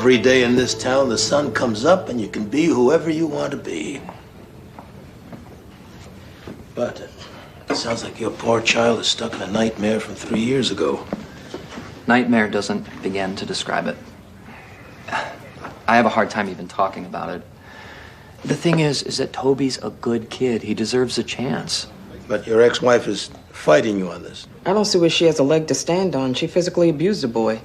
Every day in this town, the sun comes up and you can be whoever you want to be. But it sounds like your poor child is stuck in a nightmare from 3 years ago. Nightmare doesn't begin to describe it. I have a hard time even talking about it. The thing is that Toby's a good kid. He deserves a chance. But your ex-wife is fighting you on this. I don't see where she has a leg to stand on. She physically abused the boy.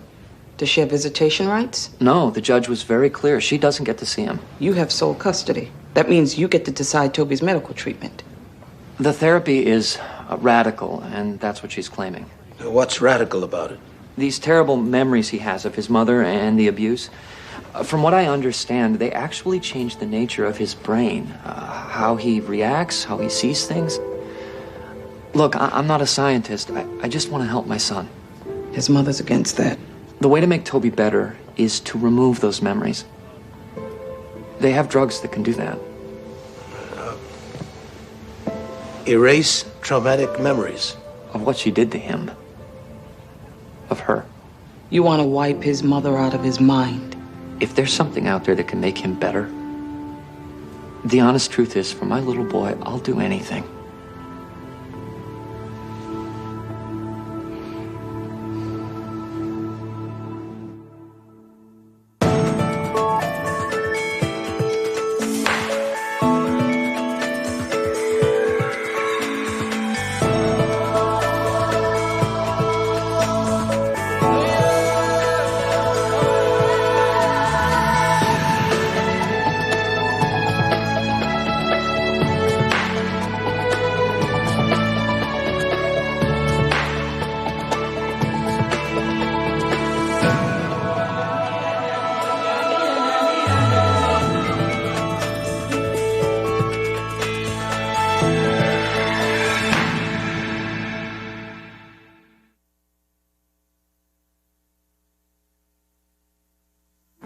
Does she have visitation rights? No, the judge was very clear. She doesn't get to see him. You have sole custody. That means you get to decide Toby's medical treatment. The therapy is radical, and that's what she's claiming. What's radical about it? These terrible memories he has of his mother and the abuse, from what I understand, they actually change the nature of his brain, how he reacts, how he sees things. Look, I'm not a scientist. I just want to help my son. His mother's against that. The way to make Toby better is to remove those memories. They have drugs that can do that. Erase traumatic memories. Of what she did to him. Of her. You want to wipe his mother out of his mind. If there's something out there that can make him better, the honest truth is, for my little boy, I'll do anything.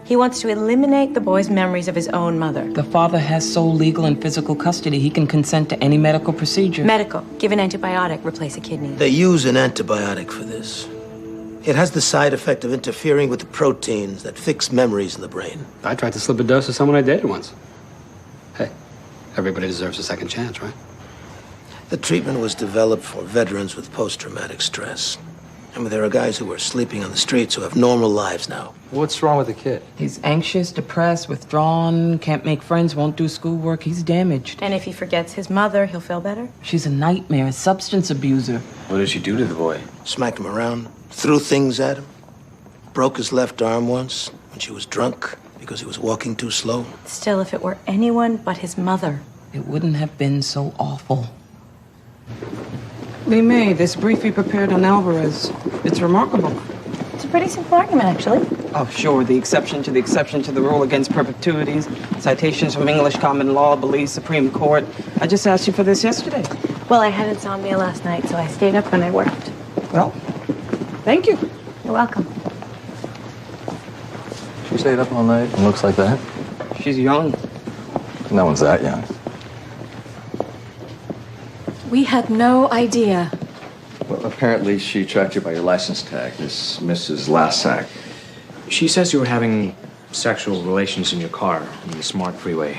He wants to eliminate the boy's memories of his own mother. The father has sole legal and physical custody. He can consent to any medical procedure. Medical. Give an antibiotic, replace a kidney. They use an antibiotic for this. It has the side effect of interfering with the proteins that fix memories in the brain. I tried to slip a dose to someone I dated once. Hey, everybody deserves a second chance, right? The treatment was developed for veterans with post-traumatic stress. I mean, there are guys who are sleeping on the streets who have normal lives now. What's wrong with the kid? He's anxious, depressed, withdrawn, can't make friends, won't do schoolwork. He's damaged. And if he forgets his mother, he'll feel better? She's a nightmare, a substance abuser. What did she do to the boy? Smacked him around, threw things at him, broke his left arm once when she was drunk because he was walking too slow. Still, if it were anyone but his mother. It wouldn't have been so awful. Lee May, this brief you prepared on Alvarez, it's remarkable. It's a pretty simple argument, actually. Oh, sure, the exception to the rule against perpetuities, citations from English common law, Belize Supreme Court. I just asked you for this yesterday. Well, I had insomnia last night, so I stayed up when I worked. Well, thank you. You're welcome. She stayed up all night and looks like that? She's young. No one's that young. We had no idea. Well, apparently she tracked you by your license tag, this Mrs. Lassack. She says you were having sexual relations in your car on the Smart Freeway,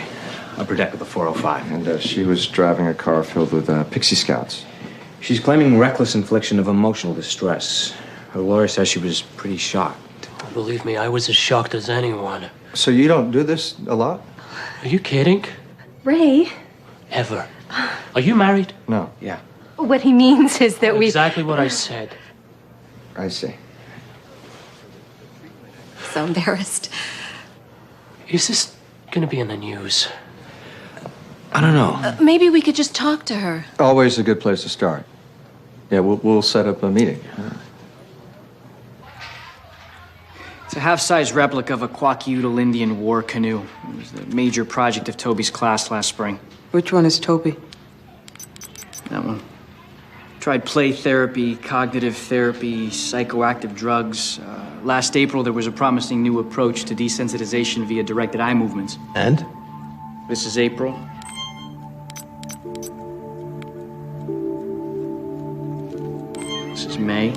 upper deck of the 405. And she was driving a car filled with Pixie Scouts. She's claiming reckless infliction of emotional distress. Her lawyer says she was pretty shocked. Believe me, I was as shocked as anyone. So you don't do this a lot? Are you kidding? Ray, Ever. Are you married? No. Yeah. what he means is that we... Exactly what I said. I see. So embarrassed. Is this gonna be in the news? I don't know. Maybe we could just talk to her. Always a good place to start. Yeah, we'll set up a meeting. It's a half-size replica of a Kwakiutl Indian war canoe. It was the major project of Toby's class last spring. Which one is Toby? That one. Tried play therapy, cognitive therapy, psychoactive drugs. Last April, there was a promising new approach to desensitization via directed eye movements. And? This is April. This is May.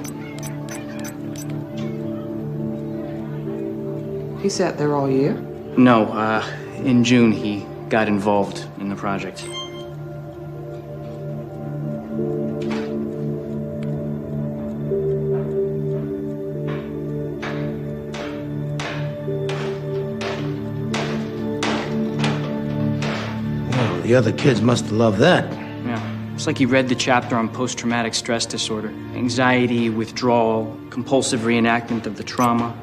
He sat there all year? No, in June he got involved in the project. Well, the other kids must have loved that. Yeah, it's like he read the chapter on post-traumatic stress disorder. Anxiety, withdrawal, compulsive reenactment of the trauma.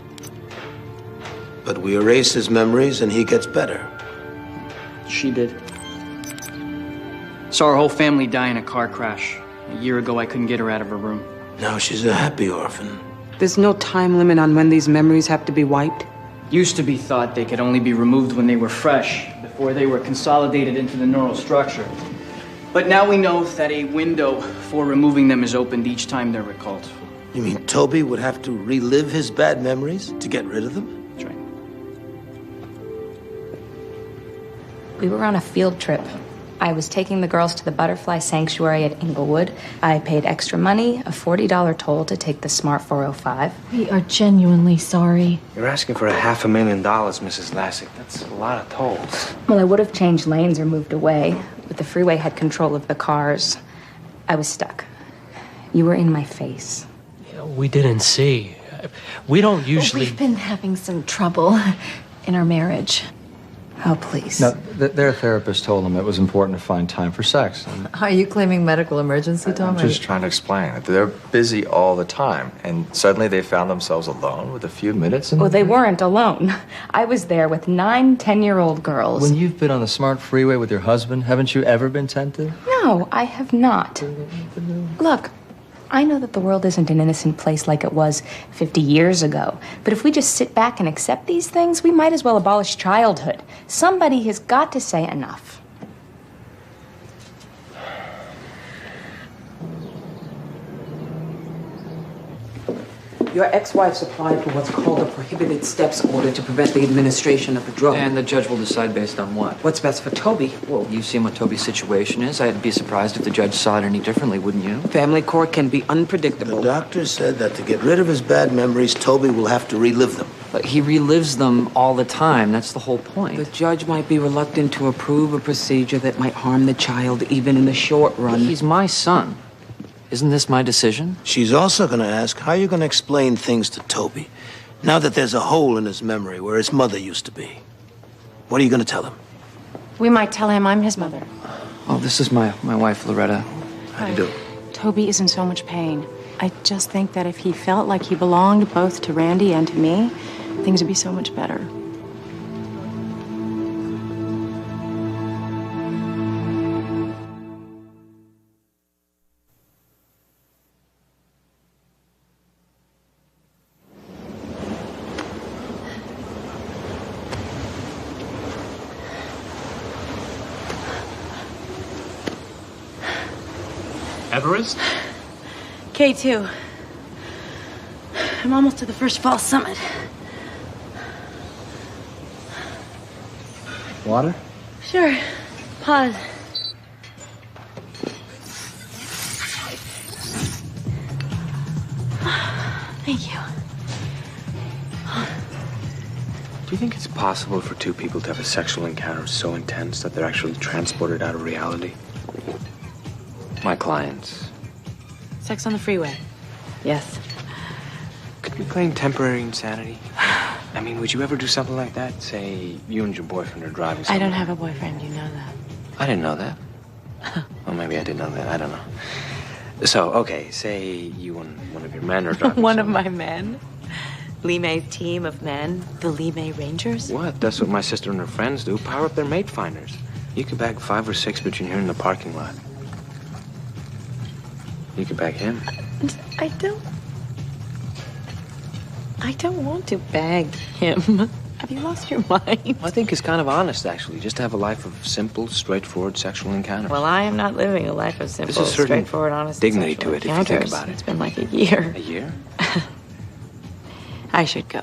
But we erase his memories and he gets better. She did. Saw her whole family die in a car crash. A year ago, I couldn't get her out of her room. Now she's a happy orphan. There's no time limit on when these memories have to be wiped? Used to be thought they could only be removed when they were fresh, before they were consolidated into the neural structure. But now we know that a window for removing them is opened each time they're recalled. You mean Toby would have to relive his bad memories to get rid of them? That's right. We were on a field trip. I was taking the girls to the butterfly sanctuary at Inglewood. I paid extra money, a $40 toll to take the Smart 405. We are genuinely sorry. You're asking for $500,000, Mrs. Lassick. That's a lot of tolls. Well, I would have changed lanes or moved away, but the freeway had control of the cars. I was stuck. You were in my face. We didn't see. We don't usually... We've been having some trouble in our marriage. Oh, please. No, their therapist told them it was important to find time for sex. Are you claiming medical emergency, Tom? I'm just trying to explain it. They're busy all the time, and suddenly they found themselves alone with a few minutes. And... Well, they weren't alone. I was there with 9 10-year-old girls. When you've been on the smart freeway with your husband, haven't you ever been tempted? No, I have not. Look, I know that the world isn't an innocent place like it was 50 years ago. But if we just sit back and accept these things, we might as well abolish childhood. Somebody has got to say enough. Your ex-wife's applied for what's called a prohibited steps order to prevent the administration of the drug. And the judge will decide based on what? What's best for Toby? Well, you've seen what Toby's situation is. I'd be surprised if the judge saw it any differently, wouldn't you? Family court can be unpredictable. The doctor said that to get rid of his bad memories, Toby will have to relive them. But he relives them all the time. That's the whole point. The judge might be reluctant to approve a procedure that might harm the child even in the short run. He's my son. Isn't this my decision? She's also going to ask how you're going to explain things to Toby, now that there's a hole in his memory where his mother used to be. What are you going to tell him? We might tell him I'm his mother. Oh, this is my wife, Loretta. How do you do? Toby is in so much pain. I just think that if he felt like he belonged both to Randy and to me, things would be so much better. Everest? K2. I'm almost to the first false summit. Water? Sure. Pause. Thank you. Do you think it's possible for two people to have a sexual encounter so intense that they're actually transported out of reality? My clients. Sex on the freeway. Yes. Could we claim temporary insanity? I mean, would you ever do something like that? Say, you and your boyfriend are driving somewhere. I don't have a boyfriend, you know that. I didn't know that. Well, maybe I did know that. I don't know. So, okay, say you and one of your men are driving One somewhere. of my men? Lee May's team of men? The Lee May Rangers? What? That's what my sister and her friends do. Power up their mate finders. You could bag 5 or 6 between here and the parking lot. You could bag him. I don't want to bag him. Have you lost your mind? I think it's kind of honest, actually, just to have a life of simple, straightforward sexual encounters. Well, I am not living a life of simple, There's a certain straightforward, honest dignity sexual to it, if you think encounters. about it. It's been like a year. A year? I should go.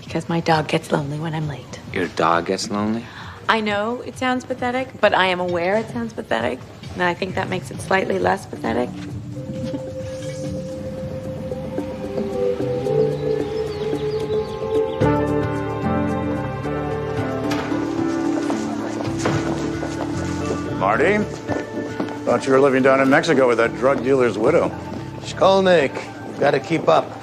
Because my dog gets lonely when I'm late. Your dog gets lonely? I know it sounds pathetic, but I am aware it sounds pathetic. And I think that makes it slightly less pathetic. Marty. Thought you were living down in Mexico with that drug dealer's widow. Shkolnik, you've got to keep up.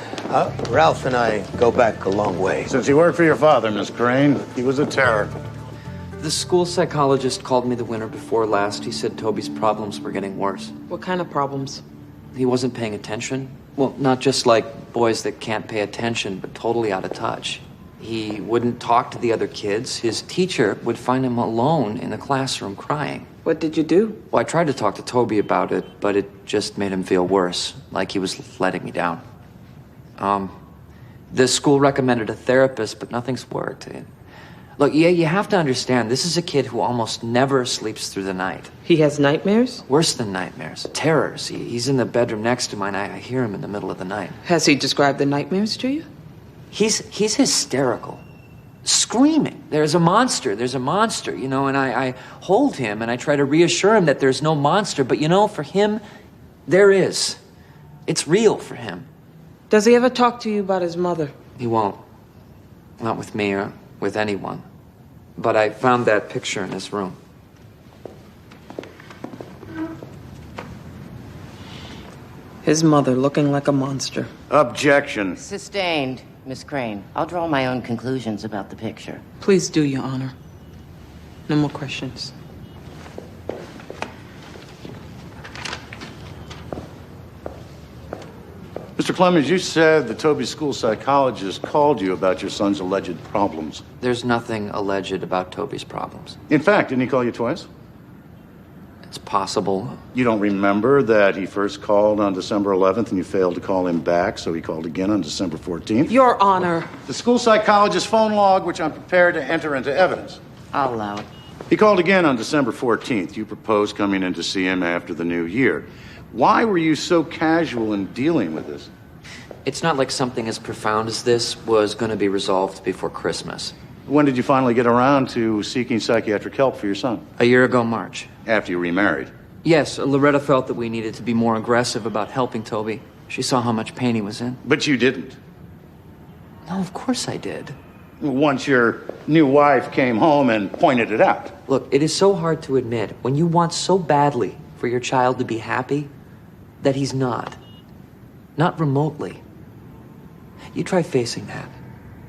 Ralph and I go back a long way. Since you worked for your father, Miss Crane, he was a terror. The school psychologist called me the winter before last. He said Toby's problems were getting worse. What kind of problems? He wasn't paying attention. Well, not just like boys that can't pay attention, but totally out of touch. He wouldn't talk to the other kids. His teacher would find him alone in the classroom crying. What did you do? Well, I tried to talk to Toby about it, but it just made him feel worse, like he was letting me down. The school recommended a therapist, but nothing's worked. Look, yeah, you have to understand, this is a kid who almost never sleeps through the night. He has nightmares? Worse than nightmares. Terrors. He's in the bedroom next to mine. I hear him in the middle of the night. Has he described the nightmares to you? He's hysterical. Screaming. There's a monster, you know, and I hold him and I try to reassure him that there's no monster, but you know, for him, there is. It's real for him. Does he ever talk to you about his mother? He won't. Not with me or with anyone. But I found that picture in his room. His mother looking like a monster. Objection. Sustained, Miss Crane. I'll draw my own conclusions about the picture. Please do, Your Honor. No more questions. Mr. Clemens, you said the Toby school psychologist called you about your son's alleged problems. There's nothing alleged about Toby's problems. In fact, didn't he call you twice? It's possible. You don't remember that he first called on December 11th and you failed to call him back, so he called again on December 14th? Your Honor. The school psychologist's phone log, which I'm prepared to enter into evidence. I'll allow it. He called again on December 14th. You proposed coming in to see him after the new year. Why were you so casual in dealing with this? It's not like something as profound as this was going to be resolved before Christmas. When did you finally get around to seeking psychiatric help for your son? A year ago, March. After you remarried? Yes, Loretta felt that we needed to be more aggressive about helping Toby. She saw how much pain he was in. But you didn't? No, of course I did. Once your new wife came home and pointed it out. Look, it is so hard to admit when you want so badly for your child to be happy that he's not. Not remotely. You try facing that.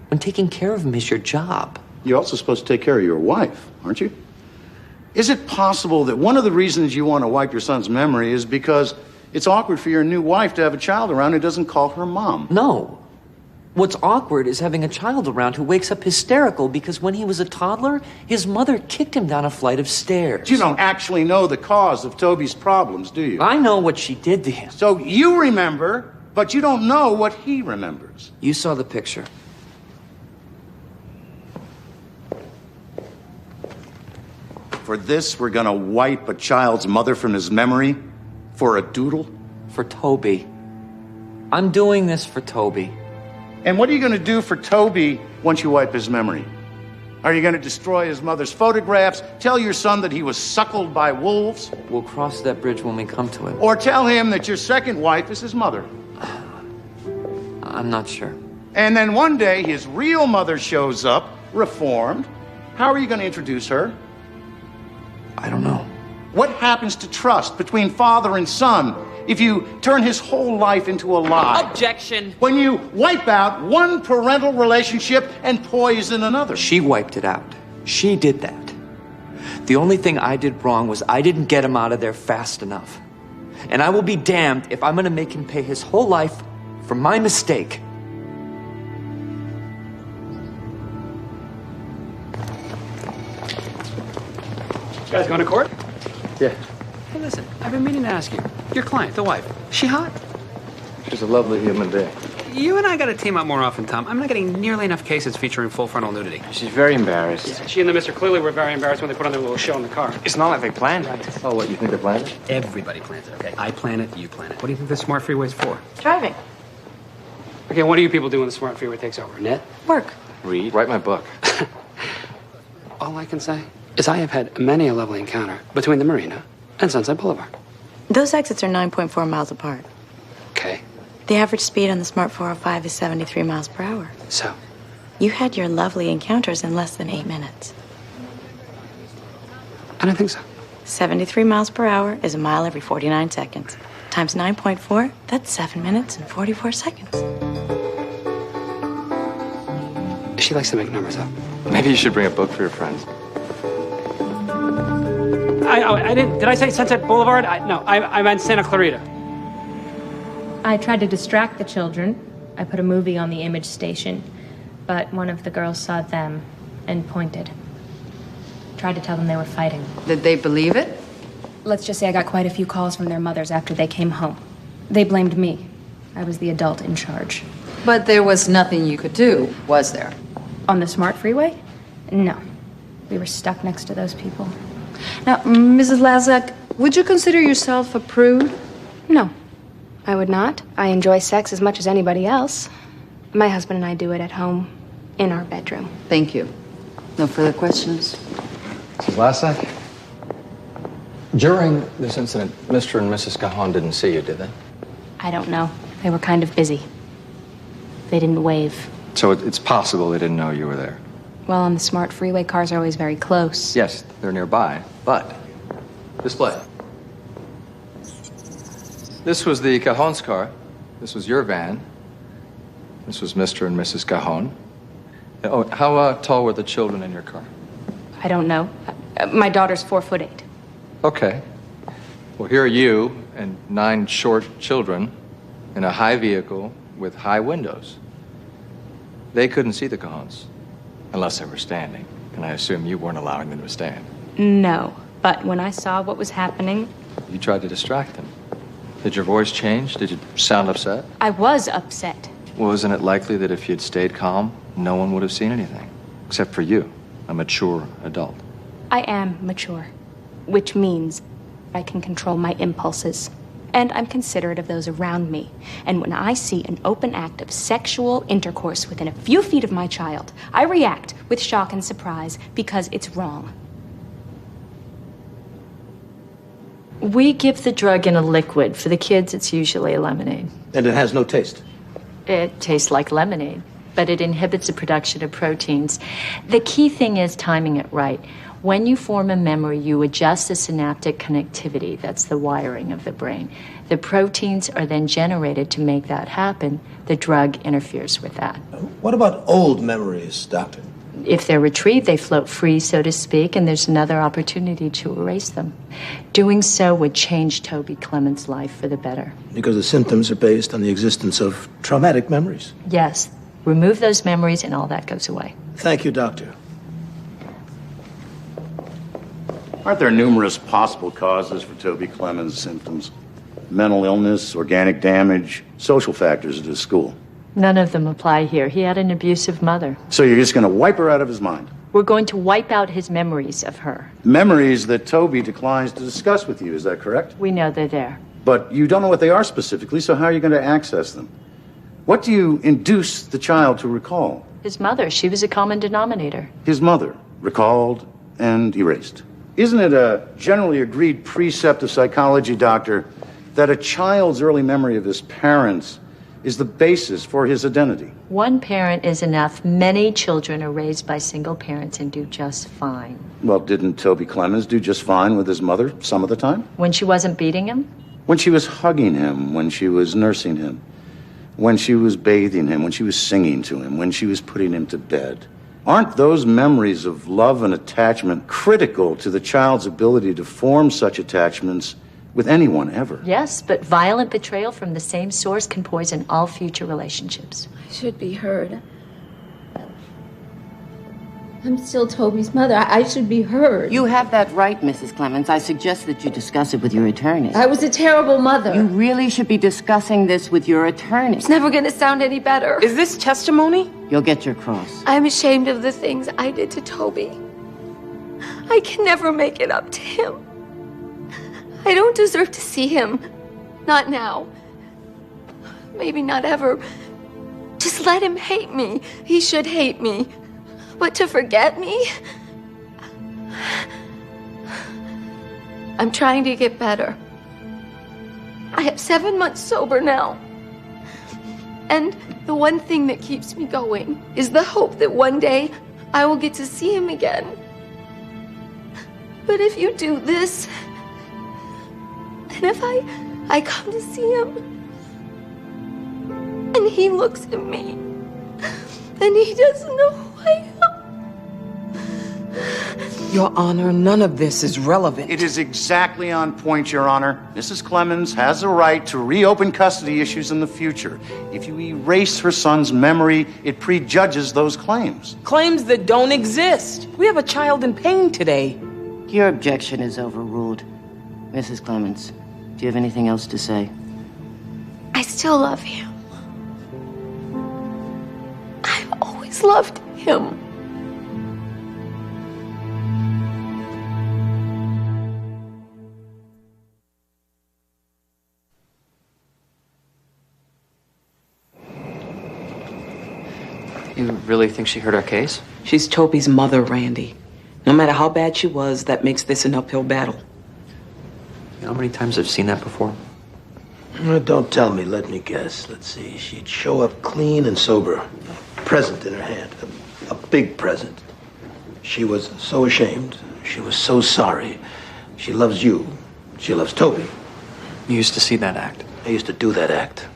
When taking care of him is your job. You're also supposed to take care of your wife, aren't you? Is it possible that one of the reasons you want to wipe your son's memory is because it's awkward for your new wife to have a child around who doesn't call her mom? No. What's awkward is having a child around who wakes up hysterical because when he was a toddler, his mother kicked him down a flight of stairs. You don't actually know the cause of Toby's problems, do you? I know what she did to him. So you remember, but you don't know what he remembers. You saw the picture. For this, we're gonna wipe a child's mother from his memory? For a doodle? For Toby. I'm doing this for Toby. And what are you gonna do for Toby once you wipe his memory? Are you gonna destroy his mother's photographs? Tell your son that he was suckled by wolves? We'll cross that bridge when we come to it. Or tell him that your second wife is his mother? I'm not sure. And then one day, his real mother shows up, reformed. How are you gonna introduce her? I don't know. What happens to trust between father and son if you turn his whole life into a lie? Objection. When you wipe out one parental relationship and poison another. She wiped it out. She did that. The only thing I did wrong was I didn't get him out of there fast enough. And I will be damned if I'm going to make him pay his whole life for my mistake. You guys going to court? Yeah. Hey, listen, I've been meaning to ask you. Your client, the wife, is she hot? She's a lovely human being. You and I got to team up more often, Tom. I'm not getting nearly enough cases featuring full frontal nudity. She's very embarrassed. Yeah, she and the mister clearly were very embarrassed when they put on their little show in the car. It's not like they planned it. Oh, what, you think they planned it? Everybody plans it, okay? I plan it, you plan it. What do you think the smart freeway's for? Driving. Okay, what do you people do when the smart freeway takes over? Net? Work. Read. Write my book. All I can say is I have had many a lovely encounter between the marina and Sunset Boulevard. Those exits are 9.4 miles apart. Okay. The average speed on the Smart 405 is 73 miles per hour. So? You had your lovely encounters in less than 8 minutes. I don't think so. 73 miles per hour is a mile every 49 seconds. Times 9.4, that's 7 minutes and 44 seconds. She likes to make numbers up. Maybe you should bring a book for your friends. I didn't. Did I say Sunset Boulevard? I meant Santa Clarita. I tried to distract the children. I put a movie on the image station, but one of the girls saw them and pointed. Tried to tell them they were fighting. Did they believe it? Let's just say I got quite a few calls from their mothers after they came home. They blamed me. I was the adult in charge. But there was nothing you could do, was there? On the smart freeway? No. We were stuck next to those people. Now, Mrs. Lazak, would you consider yourself a prude? No, I would not. I enjoy sex as much as anybody else. My husband and I do it at home, in our bedroom. Thank you. No further questions? Mrs. Lasak? During this incident, Mr. and Mrs. Cajon didn't see you, did they? I don't know. They were kind of busy. They didn't wave. So it's possible they didn't know you were there? Well, on the smart freeway, cars are always very close. Yes, they're nearby, but display. This was the Cajon's car. This was your van. This was Mr. and Mrs. Cajon. Oh, how tall were the children in your car? I don't know. My daughter's 4'8". Okay. Well, here are you and 9 short children in a high vehicle with high windows. They couldn't see the Cajons unless they were standing, and I assume you weren't allowing them to stand. No, but when I saw what was happening... You tried to distract them. Did your voice change? Did you sound upset? I was upset. Well, isn't it likely that if you'd stayed calm, no one would have seen anything? Except for you, a mature adult. I am mature, which means I can control my impulses. And I'm considerate of those around me. And when I see an open act of sexual intercourse within a few feet of my child, I react with shock and surprise because it's wrong. We give the drug in a liquid. For the kids, it's usually a lemonade. And it has no taste? It tastes like lemonade, but it inhibits the production of proteins. The key thing is timing it right. When you form a memory, you adjust the synaptic connectivity. That's the wiring of the brain. The proteins are then generated to make that happen. The drug interferes with that. What about old memories, Doctor? If they're retrieved, they float free, so to speak, and there's another opportunity to erase them. Doing so would change Toby Clement's life for the better. Because the symptoms are based on the existence of traumatic memories. Yes. Remove those memories and all that goes away. Thank you, Doctor. Aren't there numerous possible causes for Toby Clement's symptoms? Mental illness, organic damage, social factors at his school. None of them apply here. He had an abusive mother. So you're just going to wipe her out of his mind? We're going to wipe out his memories of her. Memories that Toby declines to discuss with you, is that correct? We know they're there. But you don't know what they are specifically, so how are you going to access them? What do you induce the child to recall? His mother, she was a common denominator. His mother, recalled and erased. Isn't it a generally agreed precept of psychology, Doctor, that a child's early memory of his parents is the basis for his identity? One parent is enough. Many children are raised by single parents and do just fine. Well, didn't Toby Clemens do just fine with his mother some of the time? When she wasn't beating him? When she was hugging him, when she was nursing him, when she was bathing him, when she was singing to him, when she was putting him to bed. Aren't those memories of love and attachment critical to the child's ability to form such attachments with anyone ever? Yes, but violent betrayal from the same source can poison all future relationships. I should be heard. I'm still Toby's mother. I should be heard. You have that right, Mrs. Clemens. I suggest that you discuss it with your attorney. I was a terrible mother. You really should be discussing this with your attorney. It's never going to sound any better. Is this testimony? You'll get your cross. I'm ashamed of the things I did to Toby. I can never make it up to him. I don't deserve to see him. Not now. Maybe not ever. Just let him hate me. He should hate me. But to forget me? I'm trying to get better. I have 7 months sober now. And the one thing that keeps me going is the hope that one day I will get to see him again. But if you do this, and if I come to see him, and he looks at me, and he doesn't know who I am. Your Honor, none of this is relevant. It is exactly on point, Your Honor. Mrs. Clemens has a right to reopen custody issues in the future. If you erase her son's memory, it prejudges those claims. Claims that don't exist. We have a child in pain today. Your objection is overruled. Mrs. Clemens, do you have anything else to say? I still love him. I've always loved him. You really think she heard our case? She's Toby's mother, Randy. No matter how bad she was, that makes this an uphill battle. You know how many times I've seen that before? Don't tell me, let me guess. Let's see. She'd show up clean and sober. A present in her hand. A big present. She was so ashamed. She was so sorry. She loves you. She loves Toby. You used to see that act. I used to do that act.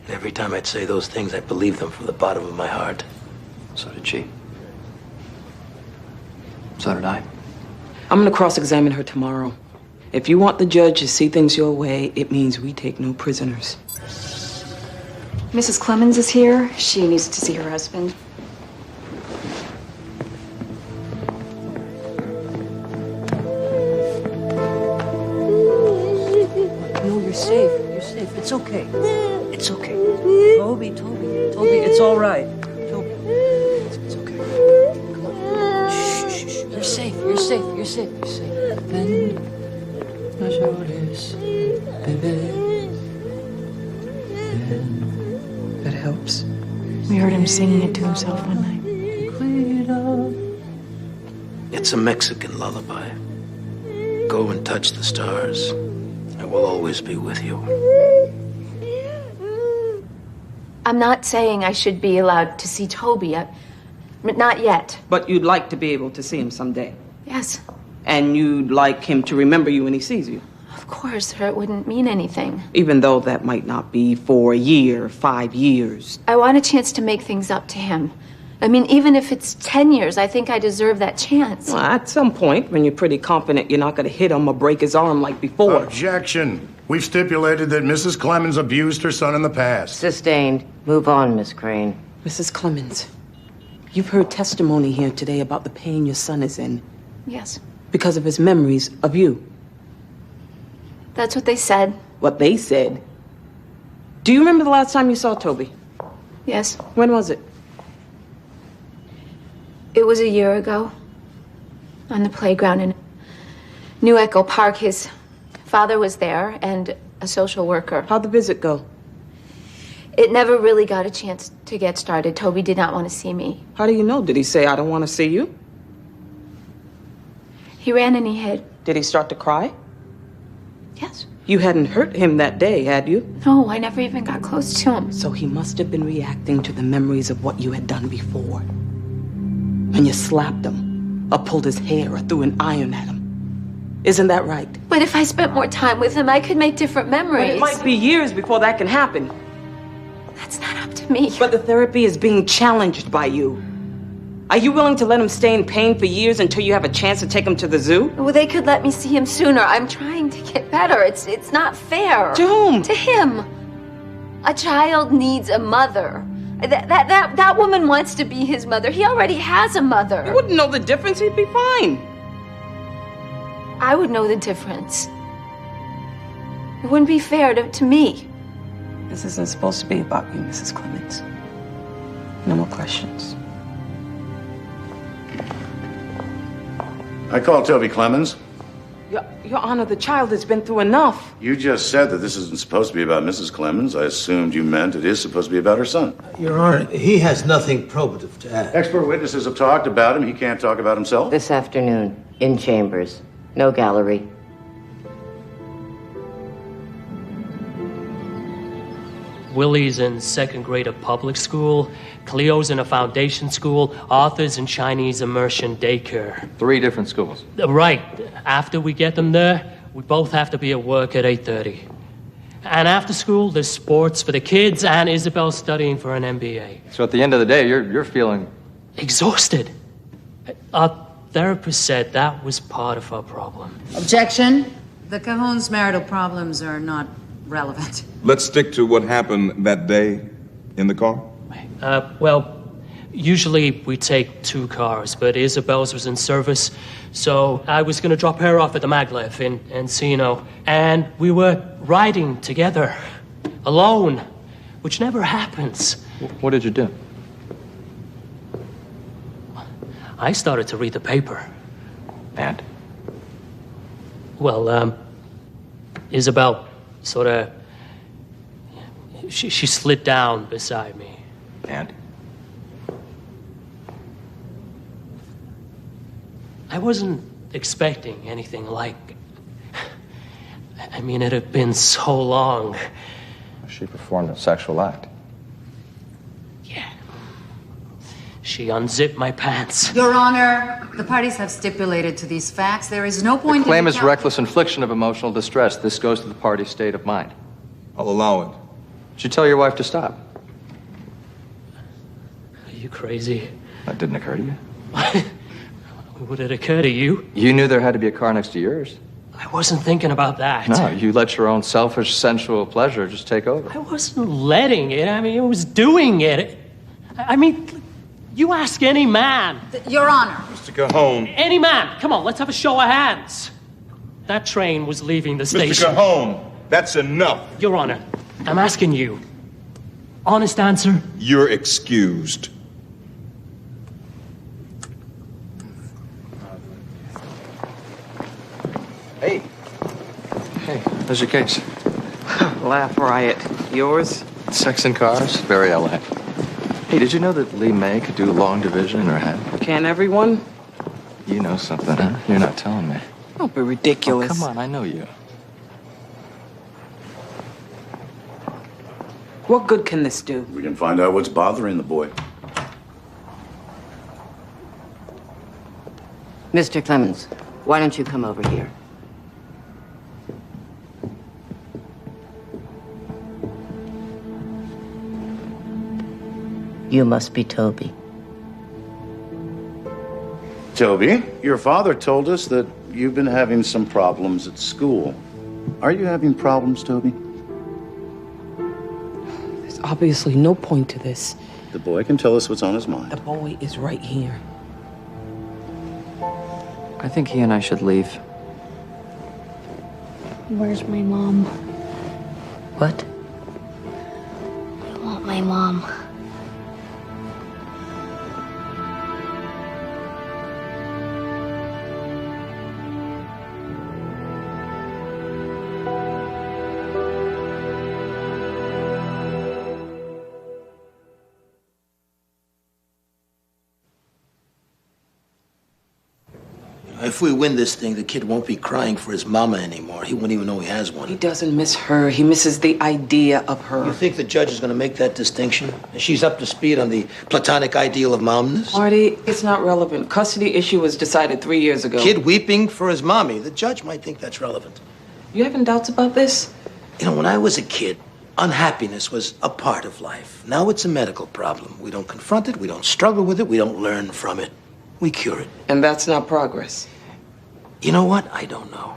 And every time I'd say those things, I believed them from the bottom of my heart. So did she. So did I. I'm gonna cross-examine her tomorrow. If you want the judge to see things your way, it means we take no prisoners. Mrs. Clemens is here. She needs to see her husband. No, you're safe. You're safe. It's okay. It's okay. Toby, it's all right. Toby, it's okay. Come on. Shh. You're safe. You're safe. You're safe. You're safe. Bend my shoulders, baby. That helps. We heard him singing it to himself one night. It's a Mexican lullaby. Go and touch the stars. I will always be with you. I'm not saying I should be allowed to see Toby. Not yet. But you'd like to be able to see him someday. Yes. And you'd like him to remember you when he sees you. Of course, or it wouldn't mean anything. Even though that might not be for a year, 5 years. I want a chance to make things up to him. I mean, even if it's 10 years, I think I deserve that chance. Well, at some point, when you're pretty confident you're not going to hit him or break his arm like before. Objection. We've stipulated that Mrs. Clemens abused her son in the past. Sustained. Move on, Miss Crane. Mrs. Clemens, you've heard testimony here today about the pain your son is in. Yes. Because of his memories of you. That's what they said. What they said? Do you remember the last time you saw Toby? Yes. When was it? It was a year ago. On the playground in New Echo Park. His father was there and a social worker. How'd the visit go? It never really got a chance to get started. Toby did not want to see me. How do you know? Did he say, I don't want to see you? He ran and he hid. Did he start to cry? Yes. You hadn't hurt him that day, had you? No, I never even got close to him. So he must have been reacting to the memories of what you had done before. When you slapped him, or pulled his hair, or threw an iron at him. Isn't that right? But if I spent more time with him, I could make different memories. But it might be years before that can happen. That's not up to me. But the therapy is being challenged by you. Are you willing to let him stay in pain for years until you have a chance to take him to the zoo? Well, they could let me see him sooner. I'm trying to get better. It's not fair. To whom? To him. A child needs a mother. That woman wants to be his mother. He already has a mother. You wouldn't know the difference. He'd be fine. I would know the difference. It wouldn't be fair to me. This isn't supposed to be about you, Mrs. Clemens. No more questions. I call Toby Clemens. Your Honor, the child has been through enough. You just said that this isn't supposed to be about Mrs. Clemens. I assumed you meant it is supposed to be about her son. Your Honor, he has nothing probative to add. Expert witnesses have talked about him. He can't talk about himself. This afternoon, in chambers. No gallery. Willie's in second grade of public school, Cleo's in a foundation school, Arthur's in Chinese immersion daycare. 3 different schools. Right. After we get them there, we both have to be at work at 8:30. And after school, there's sports for the kids, and Isabel's studying for an MBA. So at the end of the day, you're feeling... Exhausted. Our therapist said that was part of our problem. Objection. The Cajon's marital problems are not relevant. Let's stick to what happened that day in the car. Well, usually we take 2 cars, but Isabel's was in service, so I was going to drop her off at the maglev in Encino, and we were riding together, alone, which never happens. What did you do? I started to read the paper. And? Well, Isabel sort of... She slid down beside me. And? I wasn't expecting anything like... I mean, it had been so long. She performed a sexual act. Yeah. She unzipped my pants. Your Honor, the parties have stipulated to these facts. There is no point The claim in... is reckless infliction of emotional distress. This goes to the party's state of mind. I'll allow it. Did you tell your wife to stop? Are you crazy? That didn't occur to you? Would it occur to you? You knew there had to be a car next to yours. I wasn't thinking about that. No, you let your own selfish, sensual pleasure just take over. I wasn't letting it. I mean, I was doing it. I mean, you ask any man. Your Honor. Mr. Cajon. Any man. Come on, let's have a show of hands. That train was leaving the station. Mr. Cajon, that's enough. Your Honor, I'm asking you. Honest answer? You're excused. Hey. Hey, how's your case? Laugh riot. Yours? Sex in cars, very LA. Hey, did you know that Lee May could do long division in her head? Can everyone? You know something, huh? You're not telling me. Don't be ridiculous. Oh, come on, I know you. What good can this do? We can find out what's bothering the boy. Mr. Clemens, why don't you come over here? You must be Toby. Toby, your father told us that you've been having some problems at school. Are you having problems, Toby? There's obviously no point to this. The boy can tell us what's on his mind. The boy is right here. I think he and I should leave. Where's my mom? What? I want my mom. If we win this thing, the kid won't be crying for his mama anymore. He won't even know he has one. He doesn't miss her. He misses the idea of her. You think the judge is going to make that distinction? She's up to speed on the platonic ideal of momness? Marty, it's not relevant. Custody issue was decided 3 years ago. Kid weeping for his mommy. The judge might think that's relevant. You having doubts about this? You know, when I was a kid, unhappiness was a part of life. Now it's a medical problem. We don't confront it, we don't struggle with it, we don't learn from it. We cure it. And that's not progress. You know what? I don't know.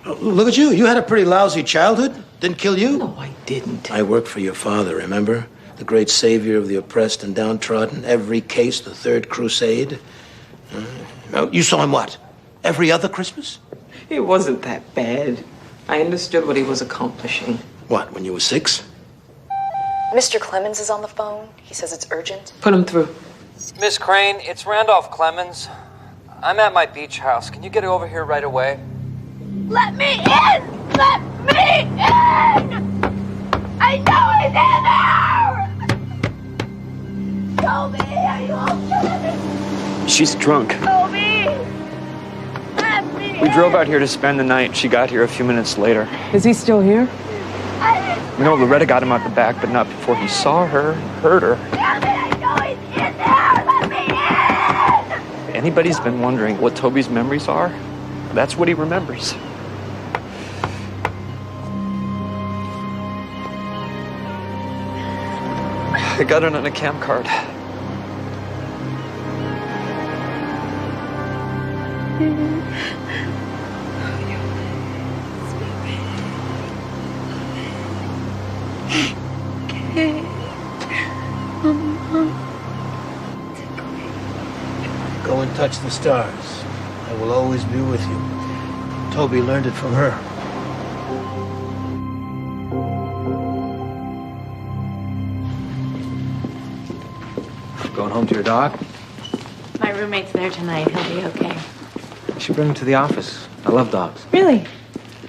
Look at you. You had a pretty lousy childhood. Didn't kill you? No, I didn't. I worked for your father, remember? The great savior of the oppressed and downtrodden. Every case, the Third Crusade. You saw him what? Every other Christmas? It wasn't that bad. I understood what he was accomplishing. What, when you were 6? Mr. Clemens is on the phone. He says it's urgent. Put him through. Miss Crane, it's Randolph Clemens. I'm at my beach house. Can you get over here right away? Let me in! Let me in! I know he's in there! Toby, are you okay? She's drunk. Toby! Let me We drove out here to spend the night. She got here a few minutes later. Is he still here? We know Loretta got him out the back, but not before he saw her, heard her. Tell me I know he's in there! Let me in! If anybody's been wondering what Toby's memories are, that's what he remembers. I got it on a camp card. Go and touch the stars. I will always be with you. Toby learned it from her. Going home to your dog? My roommate's there tonight. He'll be okay. You should bring him to the office. I love dogs. Really?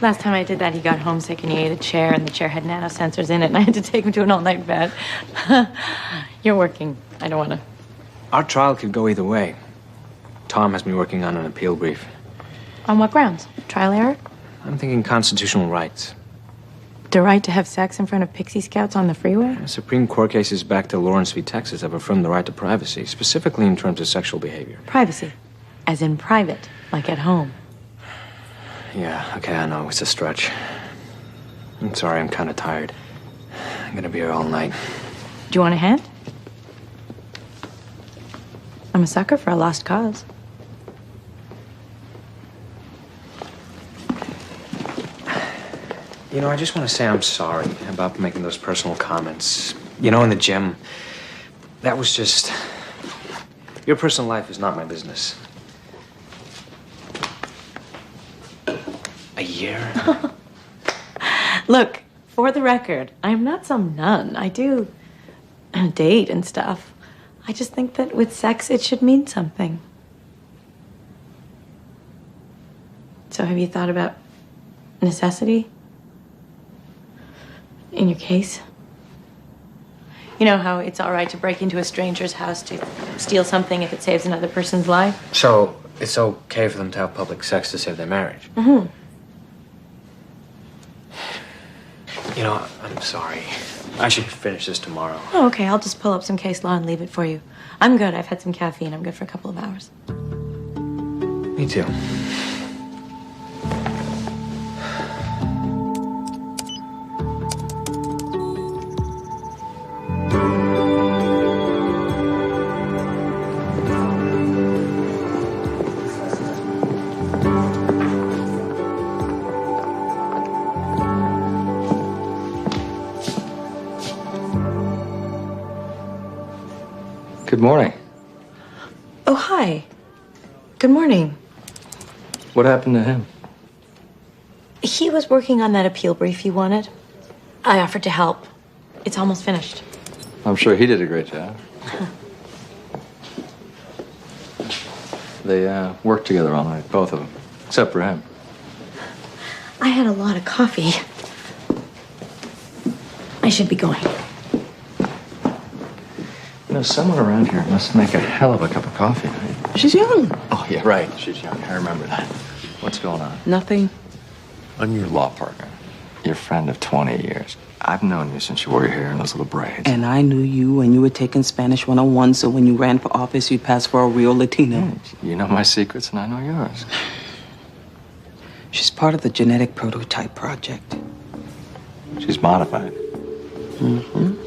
Last time I did that, he got homesick and he ate a chair, and the chair had nanosensors in it, and I had to take him to an all-night vet. You're working. I don't want to. Our trial could go either way. Tom has me working on an appeal brief. On what grounds? Trial error? I'm thinking constitutional rights. The right to have sex in front of Pixie Scouts on the freeway? Supreme Court cases back to Lawrence v. Texas have affirmed the right to privacy, specifically in terms of sexual behavior. Privacy. As in private, like at home. Yeah, okay, I know. It's a stretch. I'm sorry, I'm kind of tired. I'm gonna be here all night. Do you want a hand? I'm a sucker for a lost cause. You know, I just want to say I'm sorry about making those personal comments. You know, in the gym, that was just... Your personal life is not my business. A year? Look, for the record, I'm not some nun. I do date and stuff. I just think that with sex, it should mean something. So have you thought about necessity in your case? You know how it's all right to break into a stranger's house to steal something if it saves another person's life? So, it's okay for them to have public sex to save their marriage? Mm-hmm. You know, I'm sorry. I should finish this tomorrow. Oh, okay. I'll just pull up some case law and leave it for you. I'm good. I've had some caffeine. I'm good for a couple of hours. Me too. Good morning. Oh, hi. Good morning. What happened to him? He was working on that appeal brief you wanted. I offered to help. It's almost finished. I'm sure he did a great job. They worked together all night, both of them, except for him. I had a lot of coffee. I should be going. You know, someone around here must make a hell of a cup of coffee, right? She's young. Oh, yeah, right. She's young. I remember that. What's going on? Nothing. I'm your law partner. Your friend of 20 years. I've known you since you wore your hair in those little braids. And I knew you when you were taking Spanish 101, so when you ran for office, you'd pass for a real Latino. You know my secrets, and I know yours. She's part of the genetic prototype project. She's modified. Mm-hmm.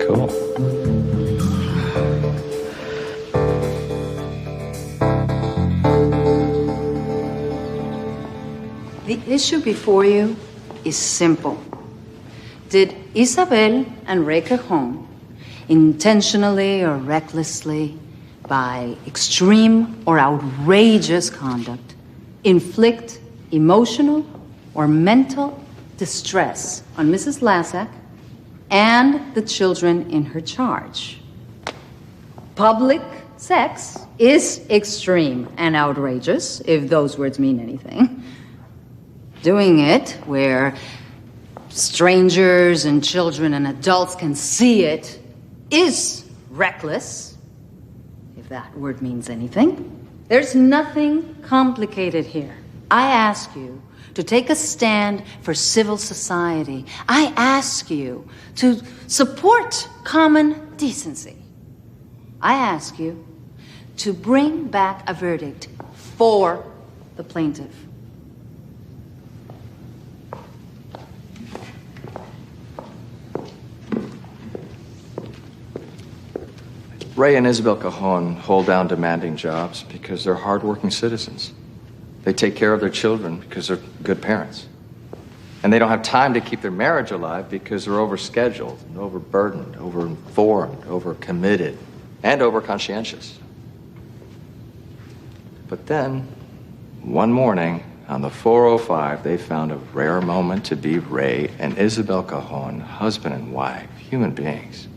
Cool. The issue before you is simple. Did Isabel and Ray Cajon intentionally or recklessly, by extreme or outrageous conduct, inflict emotional or mental distress on Mrs. Lasak and the children in her charge? Public sex is extreme and outrageous, if those words mean anything. Doing it where strangers and children and adults can see it is reckless, if that word means anything. There's nothing complicated here. I ask you to take a stand for civil society. I ask you to support common decency. I ask you to bring back a verdict for the plaintiff. Ray and Isabel Cajon hold down demanding jobs because they're hardworking citizens. They take care of their children because they're good parents. And they don't have time to keep their marriage alive because they're overscheduled, and overburdened, overinformed, overcommitted, and overconscientious. But then, one morning, on the 405, they found a rare moment to be Ray and Isabel Cajon, husband and wife, human beings.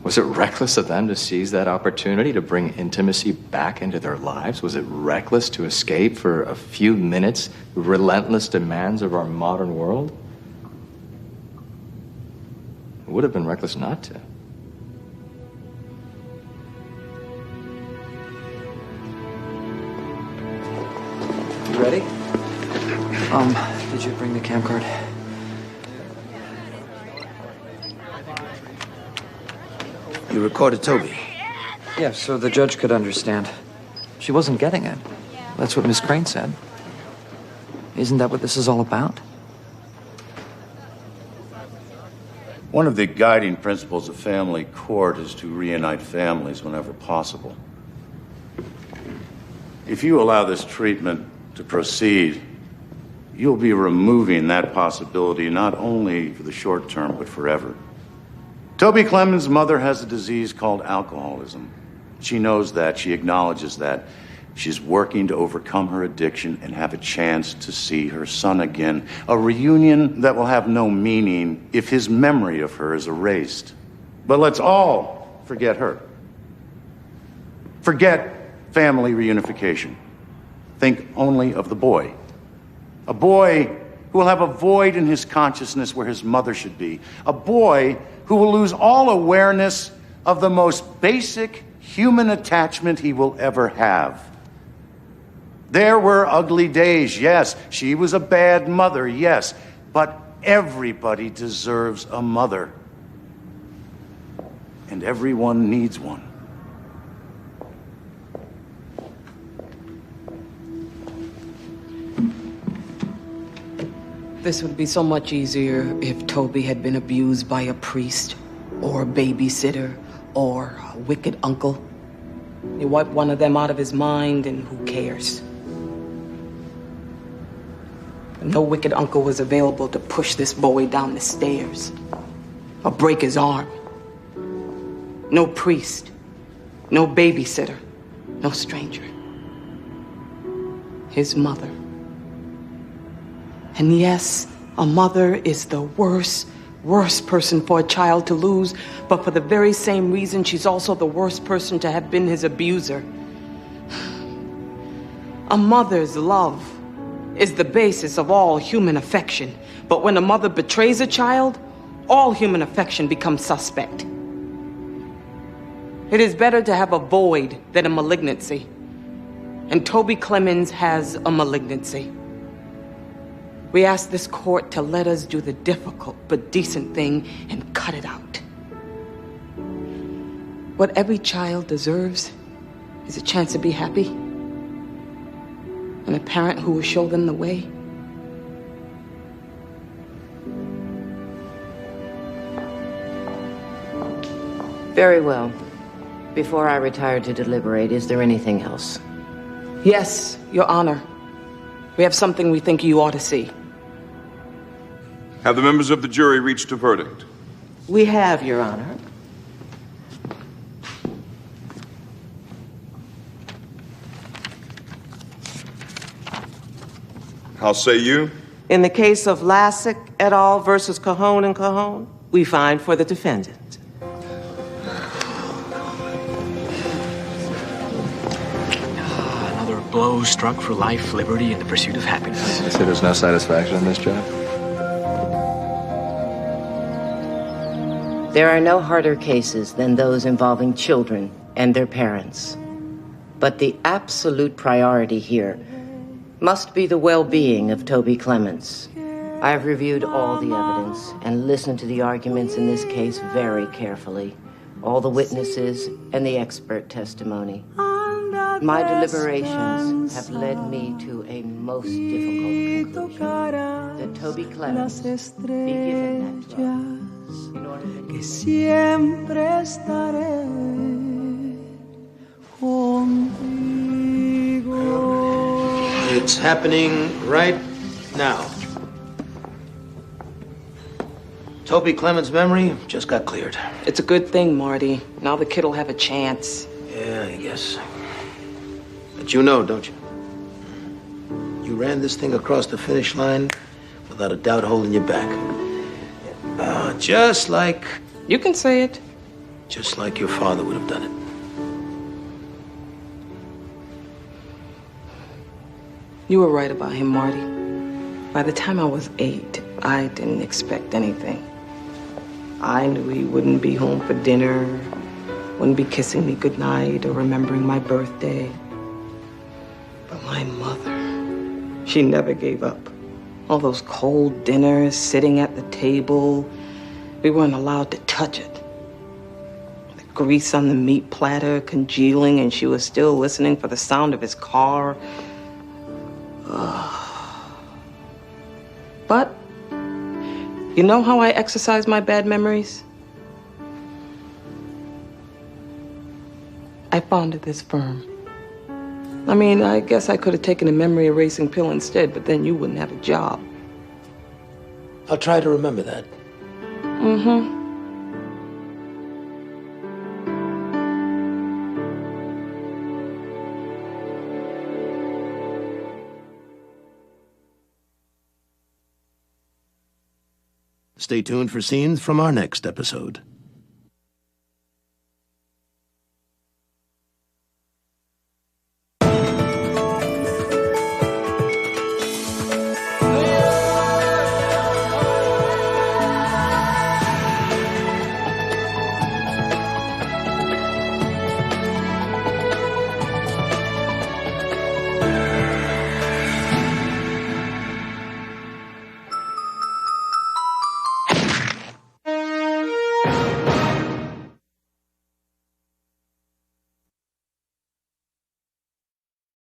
Was it reckless of them to seize that opportunity to bring intimacy back into their lives? Was it reckless to escape for a few minutes the relentless demands of our modern world? It would have been reckless not to. You ready? Did you bring the cam card? You recorded Toby? Yeah, so the judge could understand. She wasn't getting it. That's what Miss Crane said. Isn't that what this is all about? One of the guiding principles of family court is to reunite families whenever possible. If you allow this treatment to proceed, you'll be removing that possibility not only for the short term, but forever. Toby Clemens' mother has a disease called alcoholism. She knows that. She acknowledges that. She's working to overcome her addiction and have a chance to see her son again. A reunion that will have no meaning if his memory of her is erased. But let's all forget her. Forget family reunification. Think only of the boy. A boy who will have a void in his consciousness where his mother should be. A boy who will lose all awareness of the most basic human attachment he will ever have. There were ugly days, yes. She was a bad mother, yes. But everybody deserves a mother. And everyone needs one. This would be so much easier if Toby had been abused by a priest or a babysitter or a wicked uncle. You wipe one of them out of his mind and who cares? But no wicked uncle was available to push this boy down the stairs or break his arm. No priest, no babysitter, no stranger. His mother. And yes, a mother is the worst person for a child to lose, but for the very same reason, she's also the worst person to have been his abuser. A mother's love is the basis of all human affection, but when a mother betrays a child, all human affection becomes suspect. It is better to have a void than a malignancy, and Toby Clemens has a malignancy. We ask this court to let us do the difficult but decent thing and cut it out. What every child deserves is a chance to be happy, and a parent who will show them the way. Very well. Before I retire to deliberate, is there anything else? Yes, Your Honor. We have something we think you ought to see. Have the members of the jury reached a verdict? We have, Your Honor. How say you? In the case of Lassick et al. Versus Cajon and Cajon, we find for the defendant. Another blow struck for life, liberty, and the pursuit of happiness. You say there's no satisfaction in this job? There are no harder cases than those involving children and their parents. But the absolute priority here must be the well-being of Toby Clemens. I have reviewed all the evidence and listened to the arguments in this case very carefully, all the witnesses and the expert testimony. My deliberations have led me to a most difficult conclusion, that Toby Clemens be given that drug in order que siempre estaré contigo. It's happening right now. Toby Clemens' memory just got cleared. It's a good thing, Marty. Now the kid'll have a chance. Yeah, I guess. But you know, don't you? You ran this thing across the finish line without a doubt holding you back. Just like... You can say it. Just like your father would have done it. You were right about him, Marty. By the time I was 8, I didn't expect anything. I knew he wouldn't be home for dinner, wouldn't be kissing me goodnight or remembering my birthday. But my mother, she never gave up. All those cold dinners, sitting at the table, we weren't allowed to touch it. The grease on the meat platter congealing, and she was still listening for the sound of his car. But, you know how I exercise my bad memories? I founded this firm. I mean, I guess I could have taken a memory erasing pill instead, but then you wouldn't have a job. I'll try to remember that. Mm-hmm. Stay tuned for scenes from our next episode.